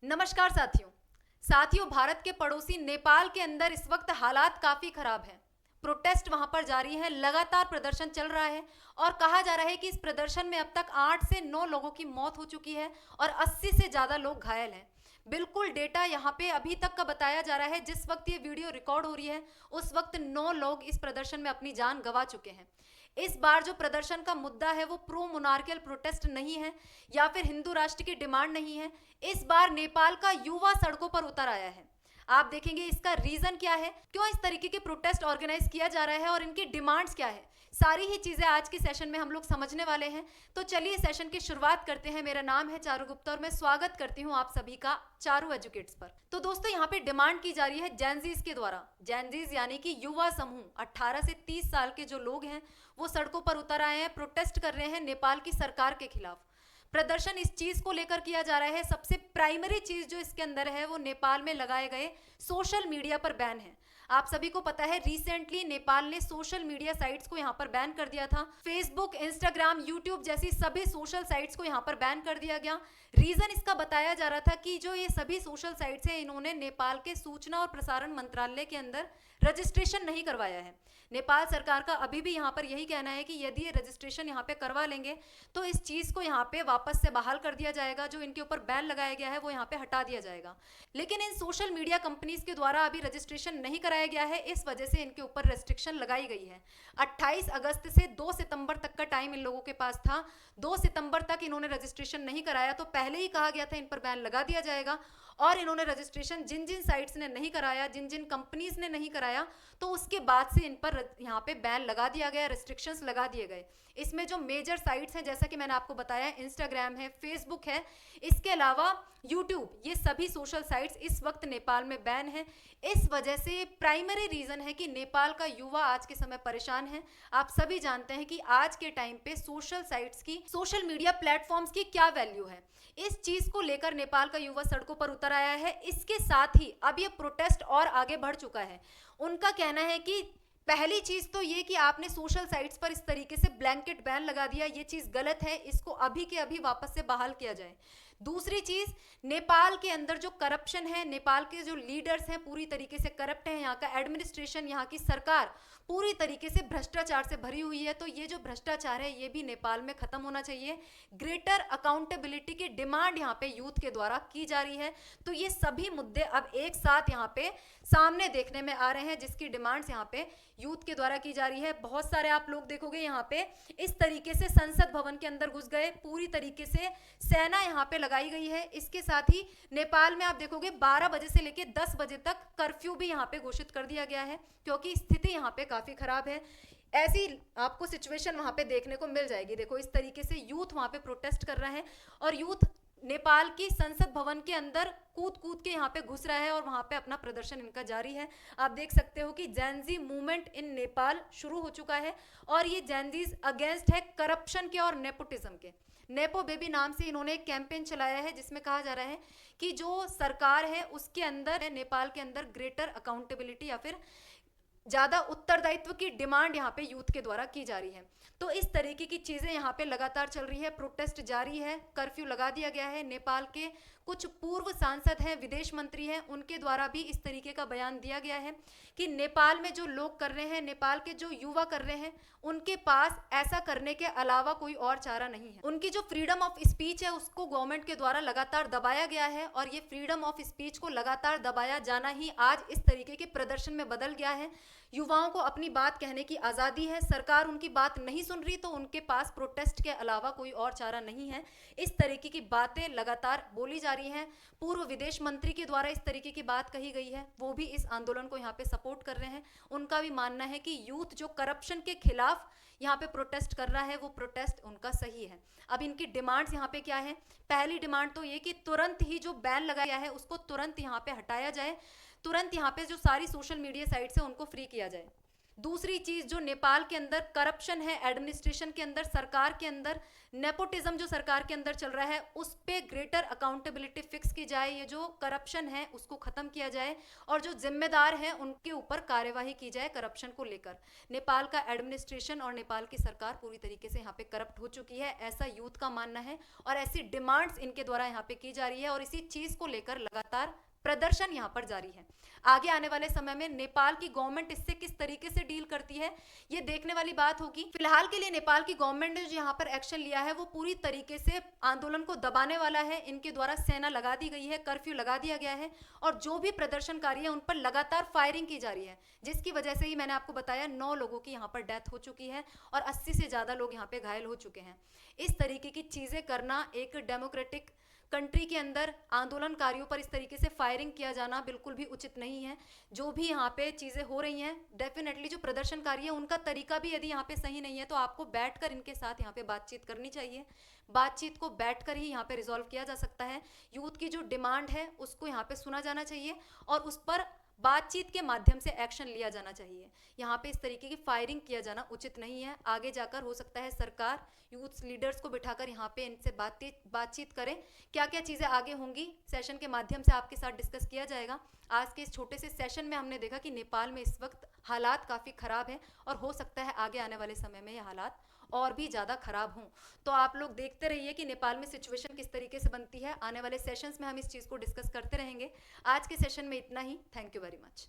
नमस्कार साथियों भारत के पड़ोसी नेपाल के अंदर इस वक्त हालात काफी खराब हैं। प्रोटेस्ट वहां पर जारी है, लगातार प्रदर्शन चल रहा है और कहा जा रहा है कि इस प्रदर्शन में अब तक 8 से 9 लोगों की मौत हो चुकी है और 80 से ज्यादा लोग घायल हैं। बिल्कुल डेटा यहाँ पे अभी तक का बताया जा रहा है। जिस वक्त ये वीडियो रिकॉर्ड हो रही है उस वक्त 9 लोग इस प्रदर्शन में अपनी जान गंवा चुके हैं। इस बार जो प्रदर्शन का मुद्दा है वो प्रो मोनार्कियल प्रोटेस्ट नहीं है या फिर हिंदू राष्ट्र की डिमांड नहीं है। इस बार नेपाल का युवा सड़कों पर उतर आया है। आप देखेंगे इसका रीजन क्या है, क्यों इस तरीके के प्रोटेस्ट ऑर्गेनाइज किया जा रहा है और इनकी डिमांड्स क्या है। सारी ही चीजें आज के सेशन में हम लोग समझने वाले हैं। तो चलिए सेशन की शुरुआत करते हैं। मेरा नाम है चारू गुप्ता और मैं स्वागत करती हूं आप सभी का चारू एजुकेट्स पर। तो दोस्तों यहाँ पे डिमांड की जा रही है जेनजीज के द्वारा। जेनजीज यानी कि युवा समूह 18 से 30 साल के जो लोग हैं वो सड़कों पर उतर आए हैं, प्रोटेस्ट कर रहे हैं नेपाल की सरकार के खिलाफ। प्रदर्शन इस चीज को लेकर किया जा रहा है। सबसे प्राइमरी चीज जो इसके अंदर है वो नेपाल में लगाए गए सोशल मीडिया पर बैन है। आप सभी को पता है रिसेंटली नेपाल ने सोशल मीडिया साइट्स को यहाँ पर बैन कर दिया था। फेसबुक, इंस्टाग्राम, यूट्यूब जैसी सभी सोशल साइट्स को यहाँ पर बैन कर दिया गया। रीजन इसका बताया जा रहा था कि जो ये सभी सोशल साइट्स हैं इन्होंने नेपाल के सूचना और प्रसारण मंत्रालय के अंदर रजिस्ट्रेशन नहीं करवाया है। नेपाल सरकार का अभी भी यहाँ पर यही कहना है कि यदि ये रजिस्ट्रेशन यहाँ पे करवा लेंगे तो इस चीज को यहाँ पे वापस से बहाल कर दिया जाएगा। जो इनके ऊपर बैन लगाया गया है वो यहाँ पे हटा दिया जाएगा। लेकिन इन सोशल मीडिया कंपनीज के द्वारा अभी रजिस्ट्रेशन नहीं कराया गया है, इस वजह से इनके ऊपर रेस्ट्रिक्शन लगाई गई है। 28 अगस्त से 2 सितंबर तक का टाइम इन लोगों के पास था। 2 सितंबर तक इन्होंने रजिस्ट्रेशन नहीं कराया तो पहले ही कहा गया था इन पर बैन लगा दिया जाएगा। और इन्होंने रजिस्ट्रेशन जिन जिन साइट्स ने नहीं कराया, जिन जिन कंपनीज ने नहीं कराया, तो उसके बाद से इन पर यहाँ पे बैन लगा दिया गया, रेस्ट्रिक्शंस लगा दिए गए। इसमें जो मेजर साइट्स हैं जैसा कि मैंने आपको बताया, इंस्टाग्राम है, फेसबुक है, इसके अलावा यूट्यूब, ये सभी सोशल साइट्स इस वक्त नेपाल में बैन है। इस वजह से प्राइमरी रीजन है कि नेपाल का युवा आज के समय परेशान है। आप सभी जानते हैं कि आज के टाइम पे सोशल साइट्स की, सोशल मीडिया प्लेटफॉर्म्स की क्या वैल्यू है। इस चीज को लेकर नेपाल का युवा सड़कों पर उतर आया है। इसके साथ ही अब ये प्रोटेस्ट और आगे बढ़ चुका है। उनका कहना है कि पहली चीज तो ये कि आपने सोशल साइट्स पर इस तरीके से ब्लैंकेट बैन लगा दिया, ये चीज गलत है, इसको अभी के अभी वापस से बहाल किया जाए। दूसरी चीज, नेपाल के अंदर जो करप्शन है, नेपाल के जो लीडर्स हैं पूरी तरीके से करप्ट हैं। यहाँ का एडमिनिस्ट्रेशन, यहाँ की सरकार पूरी तरीके से भ्रष्टाचार से भरी हुई है। तो ये जो भ्रष्टाचार है ये भी नेपाल में खत्म होना चाहिए। ग्रेटर अकाउंटेबिलिटी की डिमांड यहाँ पे यूथ के द्वारा की जा रही है। तो ये सभी मुद्दे अब एक साथ यहाँ पे सामने देखने में आ रहे हैं, जिसकी डिमांड्स यहाँ पे यूथ के द्वारा की जा रही है। बहुत सारे आप लोग देखोगे यहाँ पे इस तरीके से संसद भवन के अंदर घुस गए, पूरी तरीके से सेना यहाँ पे लगाई गई है। इसके साथ ही नेपाल में आप देखोगे 12 बजे से लेकर 10 बजे तक कर्फ्यू भी यहाँ पे घोषित कर दिया गया है, क्योंकि स्थिति यहाँ पे काफी खराब है। ऐसी आपको सिचुएशन वहां पे देखने को मिल जाएगी। देखो इस तरीके से यूथ वहां पे प्रोटेस्ट कर रहा है और यूथ नेपाल की संसद भवन के अंदर कूद कूद के यहाँ पे घुस रहा है और वहां पे अपना प्रदर्शन इनका जारी है। आप देख सकते हो कि जेनजी मूवमेंट इन नेपाल शुरू हो चुका है और ये जेनजीज अगेंस्ट है करप्शन के और नेपोटिज्म के। नेपो बेबी नाम से इन्होंने एक कैंपेन चलाया है जिसमें कहा जा रहा है कि जो सरकार है उसके अंदर, नेपाल के अंदर ग्रेटर अकाउंटेबिलिटी या फिर ज्यादा उत्तरदायित्व की डिमांड यहाँ पे यूथ के द्वारा की जा रही है। तो इस तरीके की चीजें यहाँ पे लगातार चल रही है, प्रोटेस्ट जारी है, कर्फ्यू लगा दिया गया है। नेपाल के कुछ पूर्व सांसद हैं, विदेश मंत्री हैं, उनके द्वारा भी इस तरीके का बयान दिया गया है कि नेपाल में जो लोग कर रहे हैं, नेपाल के जो युवा कर रहे हैं, उनके पास ऐसा करने के अलावा कोई और चारा नहीं है। उनकी जो फ्रीडम ऑफ स्पीच है उसको गवर्नमेंट के द्वारा लगातार दबाया गया है और ये फ्रीडम ऑफ स्पीच को लगातार दबाया जाना ही आज इस तरीके के प्रदर्शन में बदल गया है। युवाओं को अपनी बात कहने की आज़ादी है, सरकार उनकी बात नहीं सुन रही तो उनके पास प्रोटेस्ट के अलावा कोई और चारा नहीं है। इस तरीके की बातें लगातार बोली जा रही हैं। पूर्व विदेश मंत्री के द्वारा इस तरीके की बात कही गई है, वो भी इस आंदोलन को यहाँ पे सपोर्ट कर रहे हैं। उनका भी मानना है कि यूथ जो करप्शन के खिलाफ यहाँ पे प्रोटेस्ट कर रहा है वो प्रोटेस्ट उनका सही है। अब इनकी डिमांड्स यहाँ पे क्या है? पहली डिमांड तो ये कि तुरंत ही जो बैन लगाया है उसको तुरंत यहाँ पे हटाया जाए, तुरंत यहाँ पे जो सारी सोशल मीडिया साइट्स है उनको फ्री किया जाए। दूसरी चीज, जो नेपाल के अंदर करप्शन है, एडमिनिस्ट्रेशन के अंदर, सरकार के अंदर, नेपोटिज्म जो सरकार के अंदर चल रहा है उस पे ग्रेटर अकाउंटेबिलिटी फिक्स की जाए, ये जो करप्शन है उसको खत्म किया जाए और जो जिम्मेदार हैं उनके ऊपर कार्यवाही की जाए करप्शन को लेकर। नेपाल का एडमिनिस्ट्रेशन और नेपाल की सरकार पूरी तरीके से यहाँ पे करप्ट हो चुकी है, ऐसा यूथ का मानना है और ऐसी डिमांड्स इनके द्वारा यहाँ पे की जा रही है और इसी चीज को लेकर लगातार प्रदर्शन यहाँ पर जारी है। आगे आने वाले समय में नेपाल की गवर्नमेंट इससे किस तरीके से डील करती है ये देखने वाली बात होगी। फिलहाल के लिए नेपाल की गवर्नमेंट ने जो यहाँ पर एक्शन लिया है वो पूरी तरीके से आंदोलन को दबाने वाला है। इनके द्वारा सेना लगा दी गई है, कर्फ्यू लगा दिया गया है और जो भी प्रदर्शनकारी है उन पर लगातार फायरिंग की जा रही है, जिसकी वजह से ही मैंने आपको बताया 9 लोगों की यहाँ पर डेथ हो चुकी है और 80 से ज़्यादा लोग यहाँ पे घायल हो चुके हैं। इस तरीके की चीज़ें करना एक डेमोक्रेटिक कंट्री के अंदर आंदोलनकारियों पर इस तरीके से फायरिंग किया जाना बिल्कुल भी उचित नहीं है। जो भी यहाँ पे चीज़ें हो रही हैं डेफिनेटली जो प्रदर्शनकारी है उनका तरीका भी यदि यहाँ पे सही नहीं है तो आपको बैठकर इनके साथ यहाँ पे बातचीत करनी चाहिए। बातचीत को बैठकर ही यहाँ पे रिजॉल्व किया जा सकता है। यूथ की जो डिमांड है उसको यहाँ पे सुना जाना चाहिए और उस पर बातचीत के माध्यम से एक्शन लिया जाना चाहिए। यहाँ पे इस तरीके की फायरिंग किया जाना उचित नहीं है। आगे जाकर हो सकता है सरकार यूथ लीडर्स को बिठाकर यहाँ पे इनसे बातचीत करें। क्या क्या चीज़ें आगे होंगी सेशन के माध्यम से आपके साथ डिस्कस किया जाएगा। आज के इस छोटे से सेशन में हमने देखा कि नेपाल में इस वक्त हालात काफ़ी ख़राब हैं और हो सकता है आगे आने वाले समय में ये हालात और भी ज़्यादा ख़राब हों। तो आप लोग देखते रहिए कि नेपाल में सिचुएशन किस तरीके से बनती है। आने वाले सेशंस में हम इस चीज़ को डिस्कस करते रहेंगे। आज के सेशन में इतना ही। Thank you very much.